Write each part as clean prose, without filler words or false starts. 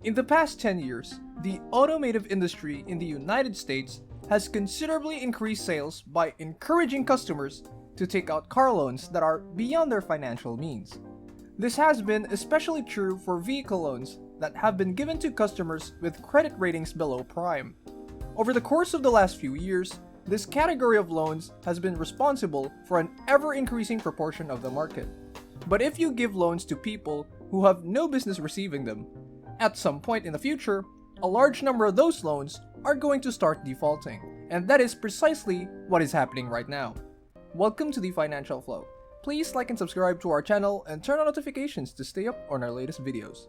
In the past 10 years, the automotive industry in the United States has considerably increased sales by encouraging customers to take out car loans that are beyond their financial means. This has been especially true for vehicle loans that have been given to customers with credit ratings below prime. Over the course of the last few years, this category of loans has been responsible for an ever-increasing proportion of the market. But if you give loans to people who have no business receiving them, at some point in the future, a large number of those loans are going to start defaulting, and that is precisely what is happening right now. Welcome to the Financial Flow. Please like and subscribe to our channel and turn on notifications to stay up on our latest videos.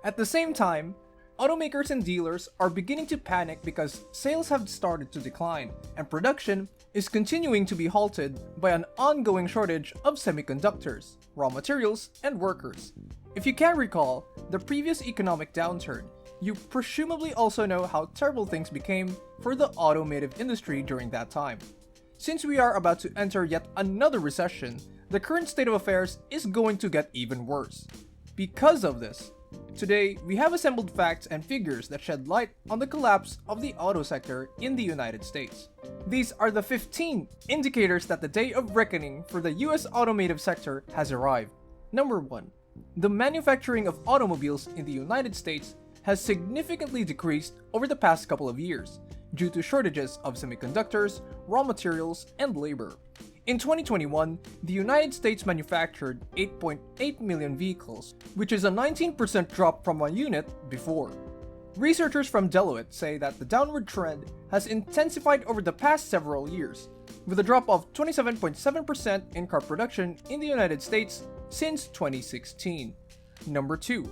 At the same time, automakers and dealers are beginning to panic because sales have started to decline, and production is continuing to be halted by an ongoing shortage of semiconductors, raw materials, and workers. If you can recall the previous economic downturn, you presumably also know how terrible things became for the automotive industry during that time. Since we are about to enter yet another recession, the current state of affairs is going to get even worse. Because of this, today we have assembled facts and figures that shed light on the collapse of the auto sector in the United States. These are the 15 indicators that the day of reckoning for the US automotive sector has arrived. Number 1. The manufacturing of automobiles in the United States has significantly decreased over the past couple of years due to shortages of semiconductors, raw materials, and labor. In 2021, the United States manufactured 8.8 million vehicles, which is a 19% drop from a unit before. Researchers from Deloitte say that the downward trend has intensified over the past several years, with a drop of 27.7% in car production in the United States since 2016. Number 2.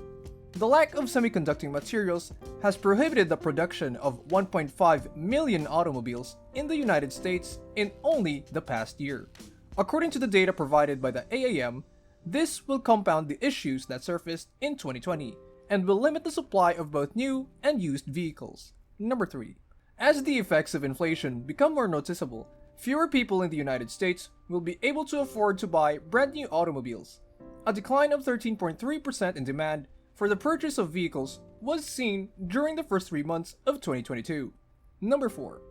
The lack of semiconducting materials has prohibited the production of 1.5 million automobiles in the United States in only the past year. According to the data provided by the AAM, this will compound the issues that surfaced in 2020 and will limit the supply of both new and used vehicles. Number 3. As the effects of inflation become more noticeable, fewer people in the United States will be able to afford to buy brand new automobiles. A decline of 13.3% in demand for the purchase of vehicles was seen during the first 3 months of 2022. Number 4.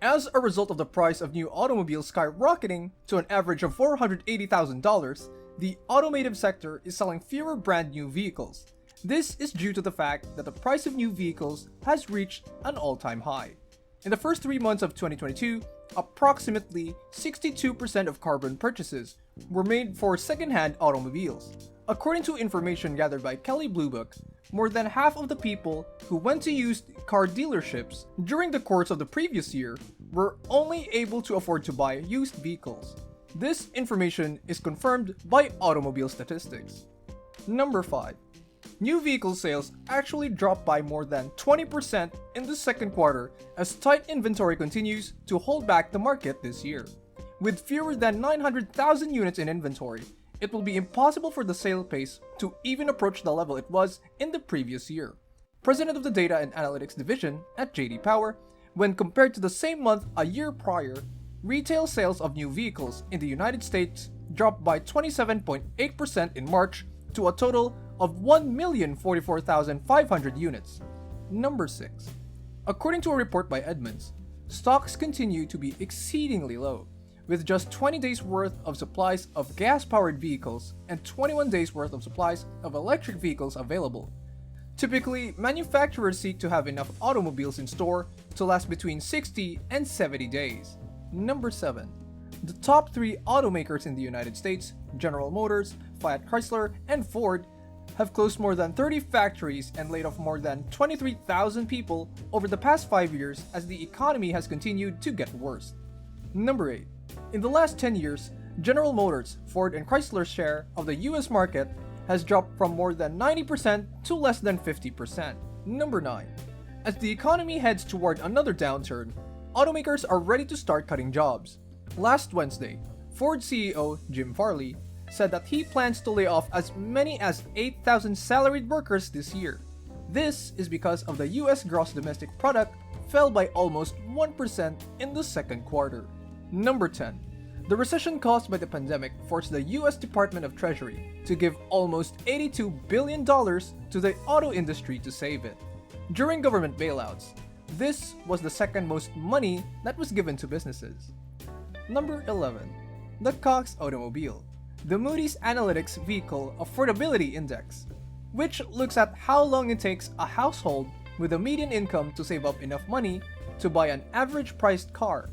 As a result of the price of new automobiles skyrocketing to an average of $480,000, the automotive sector is selling fewer brand new vehicles. This is due to the fact that the price of new vehicles has reached an all-time high. In the first 3 months of 2022, approximately 62% of carbon purchases were made for second-hand automobiles. According to information gathered by Kelley Blue Book, more than half of the people who went to used car dealerships during the course of the previous year were only able to afford to buy used vehicles. This information is confirmed by automobile statistics. Number 5. New vehicle sales actually dropped by more than 20% in the second quarter as tight inventory continues to hold back the market this year. With fewer than 900,000 units in inventory, it will be impossible for the sale pace to even approach the level it was in the previous year. President of the Data and Analytics Division at J.D. Power, when compared to the same month a year prior, retail sales of new vehicles in the United States dropped by 27.8% in March to a total of 1,044,500 units. Number 6. According to a report by Edmunds, stocks continue to be exceedingly low, with just 20 days worth of supplies of gas-powered vehicles and 21 days worth of supplies of electric vehicles available. Typically, manufacturers seek to have enough automobiles in store to last between 60 and 70 days. Number 7. The top 3 automakers in the United States, General Motors, Fiat Chrysler, and Ford, have closed more than 30 factories and laid off more than 23,000 people over the past 5 years as the economy has continued to get worse. Number 8. In the last 10 years, General Motors, Ford, and Chrysler's share of the US market has dropped from more than 90% to less than 50%. Number 9. As the economy heads toward another downturn, automakers are ready to start cutting jobs. Last Wednesday, Ford CEO Jim Farley said that he plans to lay off as many as 8,000 salaried workers this year. This is because of the US gross domestic product fell by almost 1% in the second quarter. Number 10. The recession caused by the pandemic forced the US Department of Treasury to give almost $82 billion to the auto industry to save it. During government bailouts, this was the second most money that was given to businesses. Number 11. The Cox Automobile, the Moody's Analytics Vehicle Affordability Index, which looks at how long it takes a household with a median income to save up enough money to buy an average-priced car,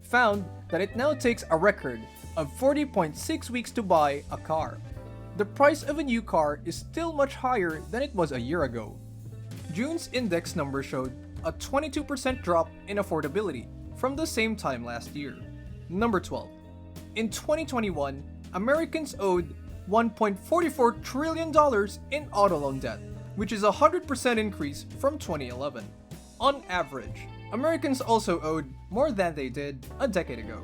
found that it now takes a record of 40.6 weeks to buy a car. The price of a new car is still much higher than it was a year ago. June's index number showed a 22% drop in affordability from the same time last year. Number 12. In 2021, Americans owed $1.44 trillion in auto loan debt, which is a 100% increase from 2011. On average, Americans also owed more than they did a decade ago.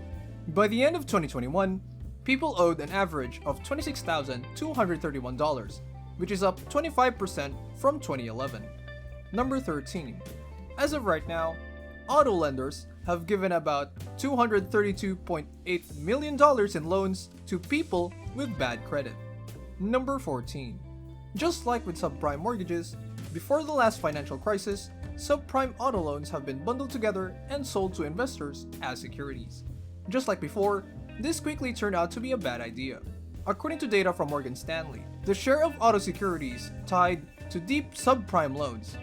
By the end of 2021, people owed an average of $26,231, which is up 25% from 2011. Number 13. As of right now, auto lenders have given about $232.8 million in loans to people with bad credit. Number 14. Just like with subprime mortgages, before the last financial crisis, subprime auto loans have been bundled together and sold to investors as securities. Just like before, this quickly turned out to be a bad idea. According to data from Morgan Stanley, the share of auto securities tied to deep subprime loans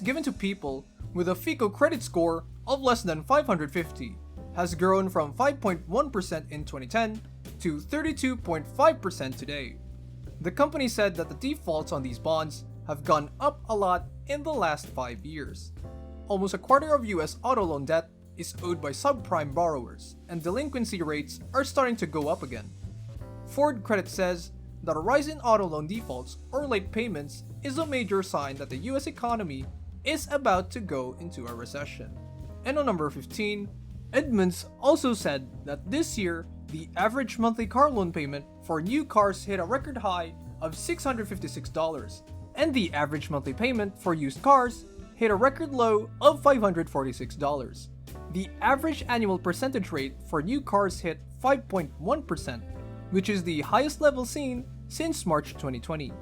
given to people with a FICO credit score of less than 550, has grown from 5.1% in 2010 to 32.5% today. The company said that the defaults on these bonds have gone up a lot in the last 5 years. Almost a quarter of US auto loan debt is owed by subprime borrowers, and delinquency rates are starting to go up again. Ford Credit says that a rise in auto loan defaults or late payments is a major sign that the US economy is about to go into a recession. And on number 15, Edmunds also said that this year, the average monthly car loan payment for new cars hit a record high of $656, and the average monthly payment for used cars hit a record low of $546. The average annual percentage rate for new cars hit 5.1%, which is the highest level seen since March 2020.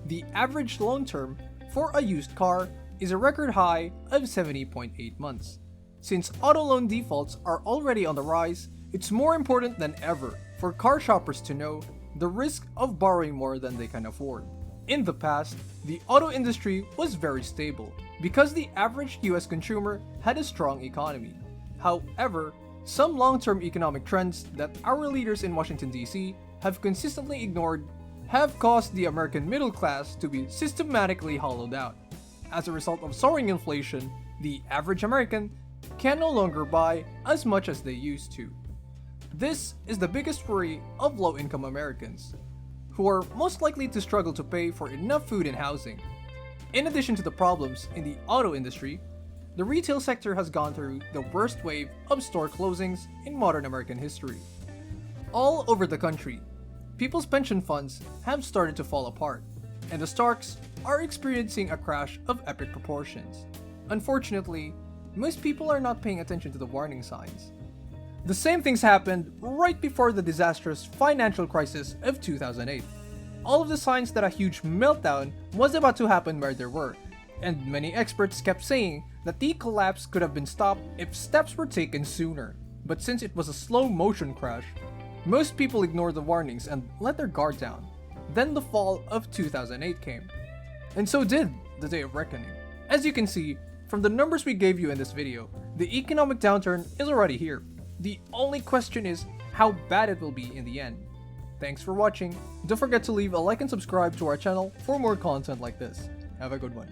The average loan term for a used car is a record high of 70.8 months. Since auto loan defaults are already on the rise, it's more important than ever for car shoppers to know the risk of borrowing more than they can afford. In the past, the auto industry was very stable because the average US consumer had a strong economy. However, some long-term economic trends that our leaders in Washington, D.C. have consistently ignored have caused the American middle class to be systematically hollowed out. As a result of soaring inflation, the average American can no longer buy as much as they used to. This is the biggest worry of low-income Americans, who are most likely to struggle to pay for enough food and housing. In addition to the problems in the auto industry, the retail sector has gone through the worst wave of store closings in modern American history. All over the country, people's pension funds have started to fall apart, and the Starks are experiencing a crash of epic proportions. Unfortunately, most people are not paying attention to the warning signs. The same things happened right before the disastrous financial crisis of 2008. All of the signs that a huge meltdown was about to happen where there were, and many experts kept saying that the collapse could have been stopped if steps were taken sooner. But since it was a slow motion crash, most people ignored the warnings and let their guard down. Then the fall of 2008 came. And so did the day of reckoning. As you can see, from the numbers we gave you in this video, the economic downturn is already here. The only question is how bad it will be in the end. Thanks for watching. Don't forget to leave a like and subscribe to our channel for more content like this. Have a good one.